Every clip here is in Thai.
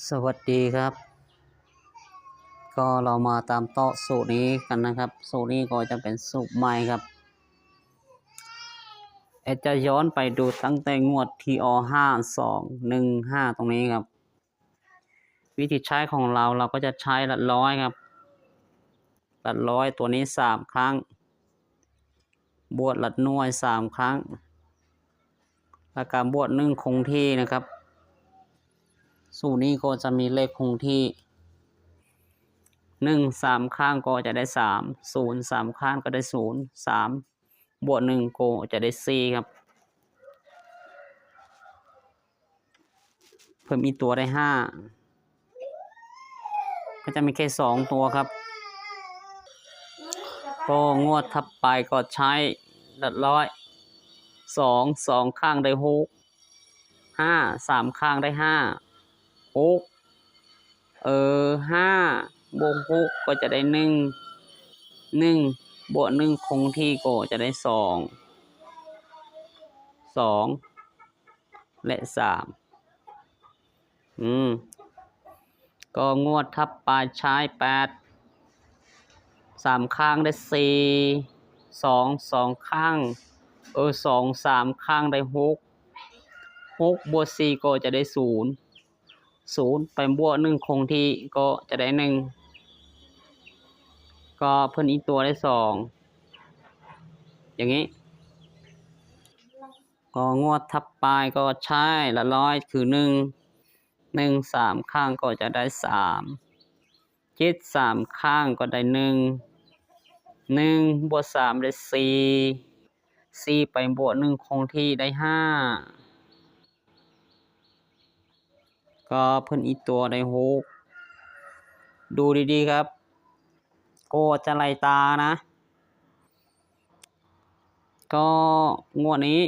สวัสดีครับ ก็เรามาตามต่อสูตรนี้กันนะครับสูตรนี้ก็จะเป็นสูตรใหม่ครับจะย้อนไปดูตั้งแต่งวดที่5215ตรงนี้ครับวิธีใช้ของเราก็จะใช้หลักร้อยครับหลักร้อยตัวนี้3ครั้งบวกหลักหน่วย3ครั้งและการบวก1คงที่นะครับสูตรนี้ก็จะมีเลขคงที่3ข้างก็จะได้3 ข้างก็ได้3บวก1ก็จะได้4ครับเพิ่มอีกตัวได้5ก็จะมีแค่2ตัวครับก็งวดถัดไปก็ใช้หลักร้อย2ข้างได้6 3ข้างได้6 5บวก6ก็จะได้1บวก1คงที่ก็จะได้2และ3ก็งวดทับปลายใช้3ข้างได้2ข้าง3ข้างได้6บวก4ก็จะได้0ไปบวก1คงที่ก็จะได้1ก็เพิ่มอีกตัวได้2อย่างนี้ก็งวดทับปลายก็ใช้หลักร้อยคือ1 3ข้างก็จะได้3 3ข้างก็ได้1บวก3ได้4ไปบวก1คงที่ได้5ก็เพิ่มอีกตัวได้6ดูดีๆครับก็จะไล่ตานะก็งวดนี้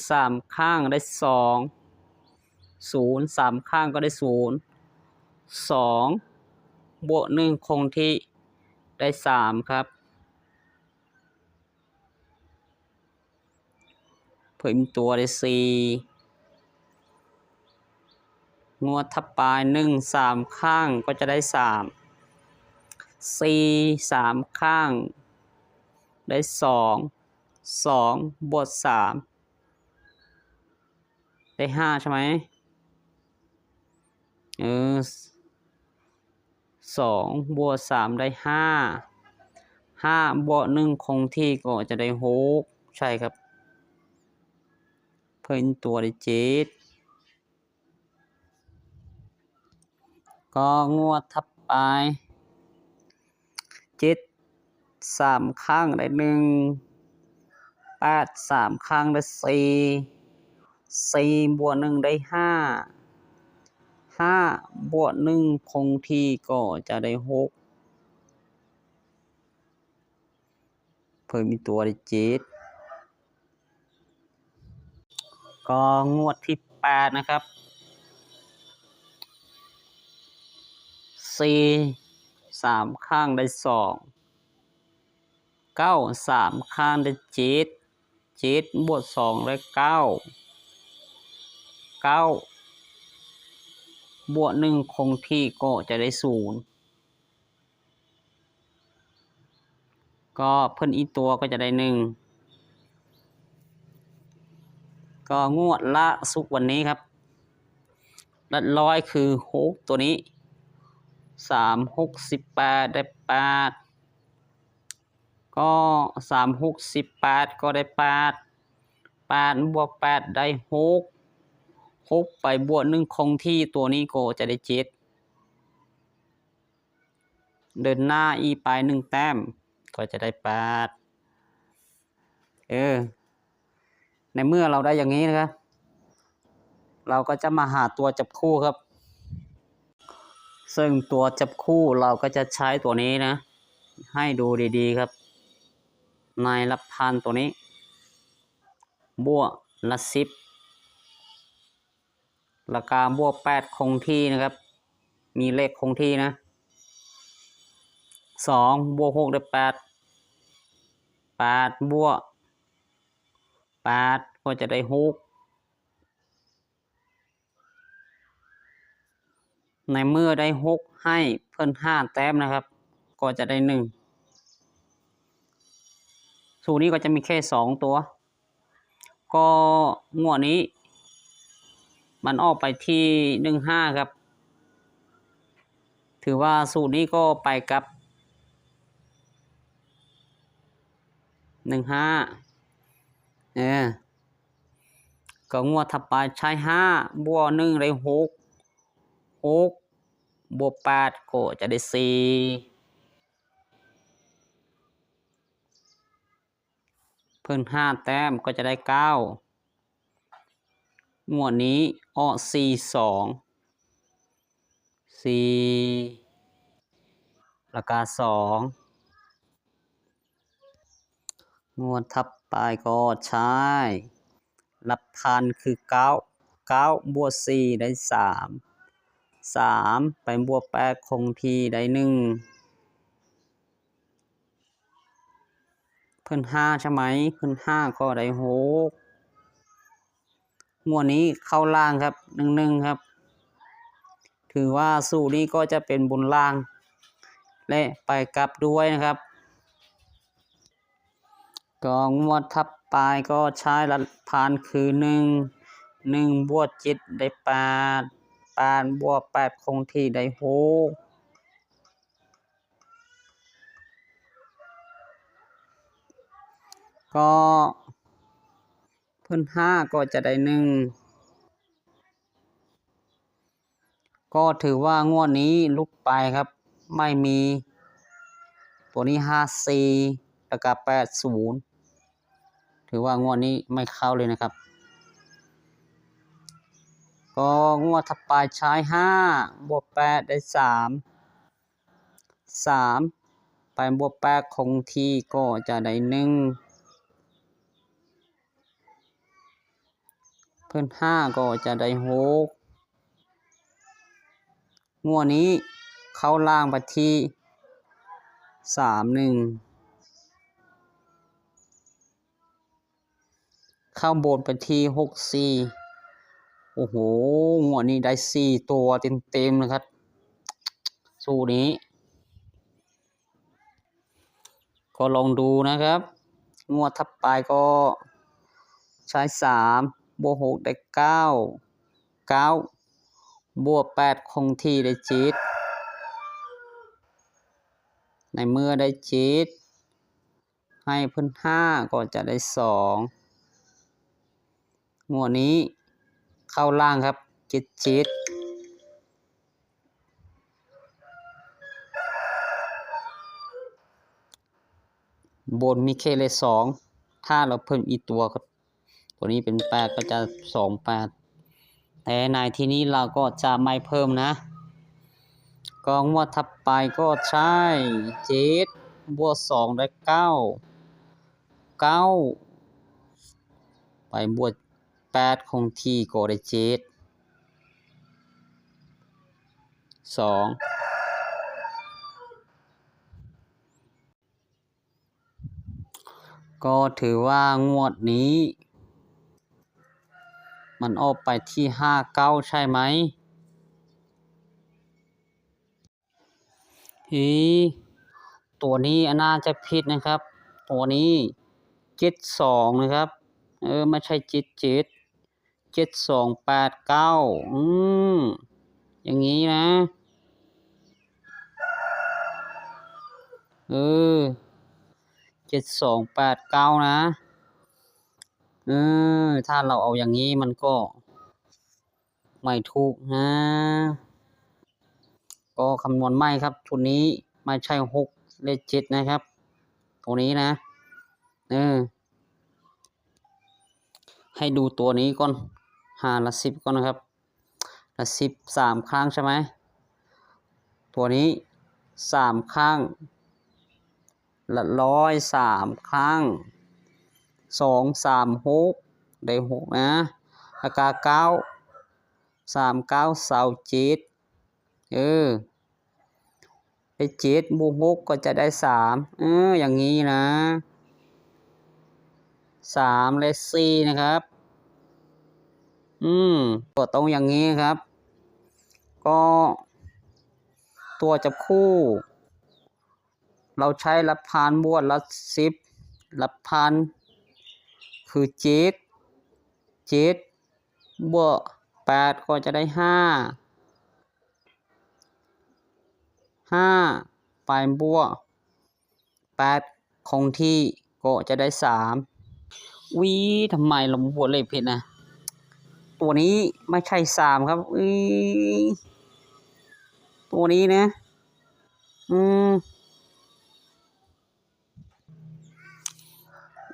3ข้างได้2 3ข้างก็ได้2บวก1คงที่ได้3ครับเพิ่มตัวได้4งวดทับปลาย3ข้างก็จะได้3ข้างได้2บวก3ได้5ใช่ไหม2บวก3ได้5บวก1คงที่ก็จะได้6ใช่ครับเพิ่มตัวได้7ก็งวดทับไป3ข้างได้8 3ข้างได้4บวก1ได้5บวก1คงที่ก็จะได้6เพิ่มอีกตัวได้7ก็งวดที่8นะครับ3ข้างได้2 3ข้างได้7บวก2ได้9บวก1คงที่ก็จะได้0ก็เพิ่มอีกตัวก็จะได้1ก็งวดละสุกวันนี้ครับหลักร้อยคือ6ตัวนี้3 6 18ได้8ก็3 6 18ก็ได้8บวก8ได้6ไปบวก1คงที่ตัวนี้ก็จะได้7เดินหน้าอีไป1แต้มก็จะได้8ในเมื่อเราได้อย่างนี้นะครับเราก็จะมาหาตัวจับคู่ครับซึ่งตัวจับคู่เราก็จะใช้ตัวนี้นะให้ดูดีๆครับนายละพันตัวนี้บวกละ10ราคาบวก8คงที่นะครับมีเลขคงที่นะ2บวก6ได้8บวก8ก็จะได้6 ในเมื่อได้6ให้เพิ่น5แต้มนะครับก็จะได้1สูตรนี้ก็จะมีแค่2ตัวก็งวดนี้มันออกไปที่15ครับถือว่าสูตรนี้ก็ไปกับ15ก็งวดถัดไปใช้5บวก1ได้6บวก8ก็จะได้4เพิ่ม5แต้มก็จะได้9งวดนี้ออก4แล้วก็2งวดถัดไปก็ใช้หลักพันคือ9บวก4ได้3ไปบวก8คงที่ได้1เพิ่น5ใช่ไหมเพิ่น5ก็ได้6งวดนี้เข้าล่างครับ11ครับถือว่าสูตรนี้ก็จะเป็นบนล่างและไปกลับด้วยนะครับก็งวดทับปลายก็ใช้หลักพันคือ1บวก7ได้8บวก8คงที่ได้6ก็เพิ่น5ก็จะได้1ก็ถือว่างวดนี้ลุกไปครับไม่มีตัวนี้54แล้วก็80ถือว่างวดนี้ไม่เข้าเลยนะครับก็งวดถัดไปใช้5บวก8ได้3ไปบวก8คงที่ก็จะได้1เพิ่ม5ก็จะได้6งวดนี้เข้าล่างไปที่31เข้าบนไปที่64โอ้โหงวดนี้ได้4ตัวเต็มๆนะครับสูตรนี้ก็ลองดูนะครับงวดถัดไปก็ใช้3บวก6ได้9บวก8คงที่ได้7ในเมื่อได้7ให้เพิ่น5ก็จะได้2งวดนี้เข้าล่างครับ7บนมีแค่เลข2ถ้าเราเพิ่มอีกตัวครับตัวนี้เป็น8ก็จะ28แต่ในที่นี้เราก็จะไม่เพิ่มนะก็งวดถัดไปก็ใช้7บวก2ได้9ไปบวก8คงที่ก็ได้7 2ก็ถือว่างวดนี้มันออกไปที่59ใช่ไหมตัวนี้น่าจะผิดนะครับตัวนี้72นะครับไม่ใช่7289อย่างนี้นะ7289นะถ้าเราเอาอย่างนี้มันก็ไม่ถูกนะก็คำนวณไม่ครับชุดนี้ไม่ใช่6เลข7นะครับตัวนี้นะให้ดูตัวนี้ก่อน5ละ10ก่อนนะครับละ10 3ครั้งใช่ไหมตัวนี้3ครั้งละ100 3ครั้ง2 3 6ได้6นะแล้วก็9 3 9 27ได้7บวก6ก็จะได้3อย่างนี้นะ3และ4นะครับก็ต้องอย่างนี้ครับก็ ตัวจับคู่เราใช้หลักพันบวกหลัก10หลักพันคือ7บวก8ก็จะได้5ไปบวก8คงที่ก็จะได้3วิทำไมเราบวกเลขผิดนะตัวนี้ไม่ใช่3ครับตัวนี้นะ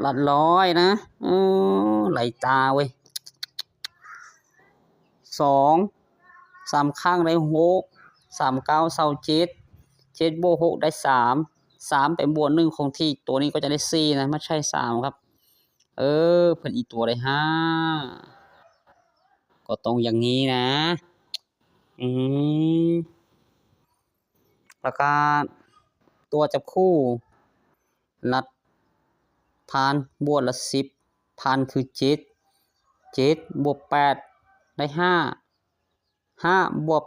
หลักร้อยนะไหลตาเว้ย3ข้างได้6 3 9เศร้า7บวก6ได้3ไปบวก1คงที่ตัวนี้ก็จะได้4นะไม่ใช่3ครับเพิ่นอีกตัวได้5ก็ตรงอย่างนี้นะแล้วก็ตัวจับคู่ลัดพันบวกละ10พันคือ7บวก8ได้5บวก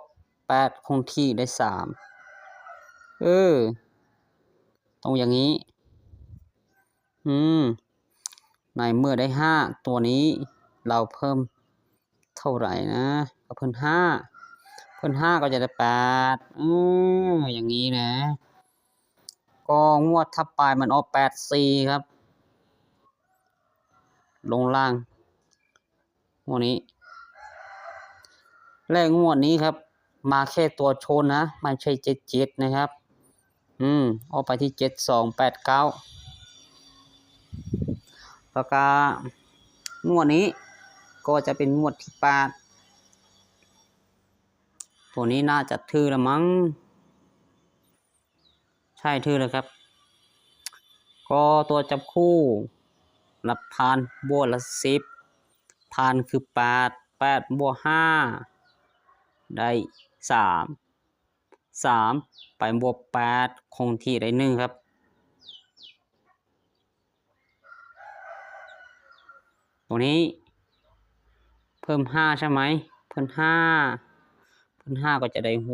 8คงที่ได้3ตรงอย่างนี้ในเมื่อได้5ตัวนี้เราเพิ่มเท่าไหร่นะก็เพิ่ม5ก็จะได้8อย่างนี้นะก็งวดทับปลายมันออก84ครับลงล่างงวดนี้และงวดนี้ครับมาแค่ตัวชนนะไม่ใช่77นะครับออกไปที่7289แล้วก็งวดนี้ก็จะเป็นงวดที่8ตัวนี้น่าจะทื่อละมั้งใช่ทื่อเลยครับก็ตัวจับคู่หลักพันบวกละ10พันคือ8บวก5ได้3ไปบวก8คงที่ได้1ครับตรงนี้เพิ่ม5ใช่ไหมเพิ่ม5ก็จะได้6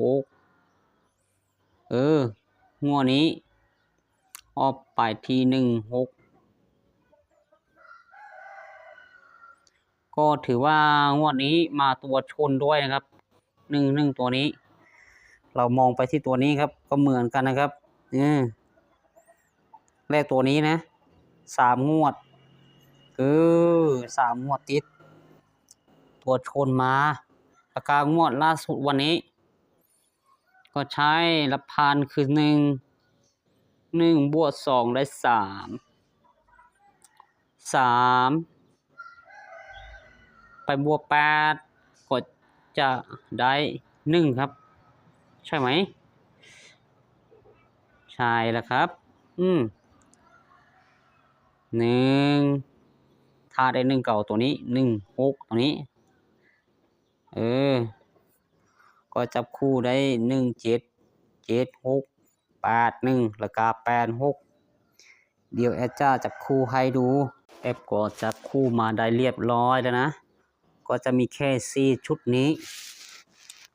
งวดนี้ออกไปที่16ก็ถือว่างวดนี้มาตัวชนด้วยนะครับ1ตัวนี้เรามองไปที่ตัวนี้ครับก็เหมือนกันนะครับแรกตัวนี้นะ3งวด3งวดติดตัวชนมาประกางวดล่าสุดวันนี้ก็ใช้ละพันคือ1บวก2ได้3ไปบวก8ก็จะได้1ครับใช่ไหมใช่แล้วครับถ้าได้1เก่าตัวนี้6ตัวนี้ก็จับคู่ได้17 6 8 1แล้วก็86เดี๋ยวแอดจะจับคู่ให้ดูแอปก็จับคู่มาได้เรียบร้อยแล้วนะก็จะมีแค่4ชุดนี้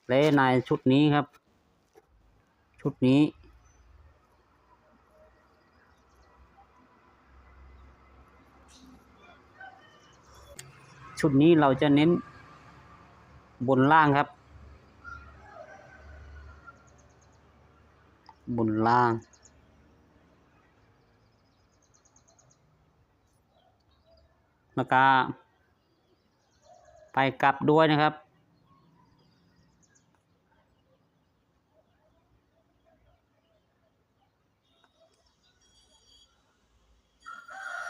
และในชุดนี้ครับชุดนี้เราจะเน้นบนล่างครับบนล่างแล้วก็ไปกลับด้วยนะครับ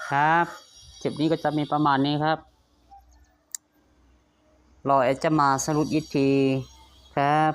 ครับคลิปนี้ก็จะมีประมาณนี้ครับรอแอดจะมาสรุปอีกทีครับ